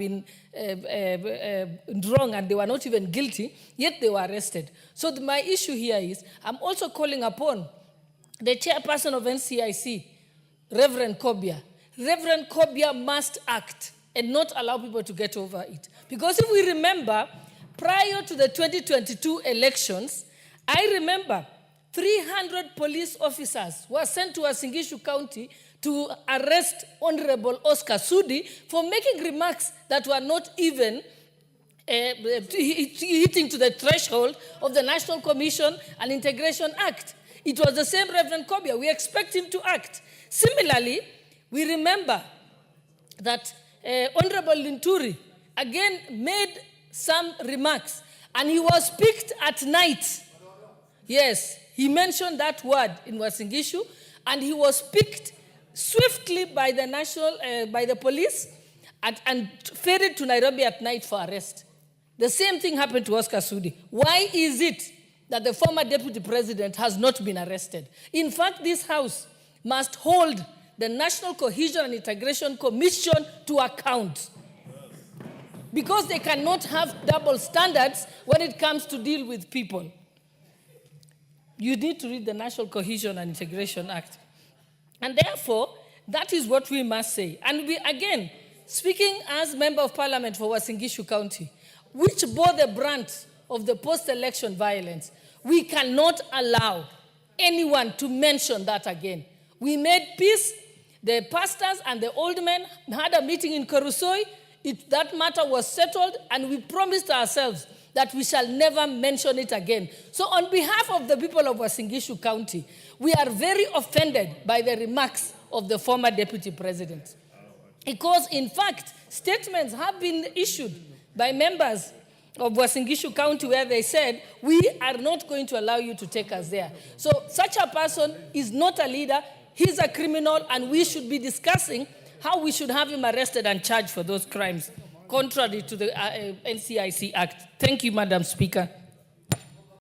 been wrong and they were not even guilty, yet they were arrested. So my issue here is, I'm also calling upon the chairperson of NCIC, Reverend Kobia. Reverend Kobia must act and not allow people to get over it. Because if we remember, prior to the 2022 elections, I remember 300 police officers were sent to Uasin County to arrest Honorable Oscar Sudi for making remarks that were not even hitting to the threshold of the National Commission and Integration Act. It was the same Reverend Kobia. We expect him to act. Similarly, we remember that Honorable Linturi again made some remarks, and he was picked at night. Yes, he mentioned that word in Uasin Gishu, and he was picked swiftly by the police and ferried to Nairobi at night for arrest. The same thing happened to Oscar Sudi. Why is it that the former deputy president has not been arrested? In fact, this House must hold the National Cohesion and Integration Commission to account, because they cannot have double standards when it comes to deal with people. You need to read the National Cohesion and Integration Act. And therefore, that is what we must say. And we, again, speaking as Member of Parliament for Uasin Gishu County, which bore the brunt of the post-election violence, we cannot allow anyone to mention that again. We made peace. The pastors and the old men had a meeting in Korusoi. That matter was settled, and we promised ourselves that we shall never mention it again. So on behalf of the people of Uasin Gishu County, we are very offended by the remarks of the former deputy president. Because, in fact, statements have been issued by members of Uasin Gishu County where they said, we are not going to allow you to take us there. So such a person is not a leader, he's a criminal, and we should be discussing how we should have him arrested and charged for those crimes, contrary to the NCIC Act. Thank you, Madam Speaker.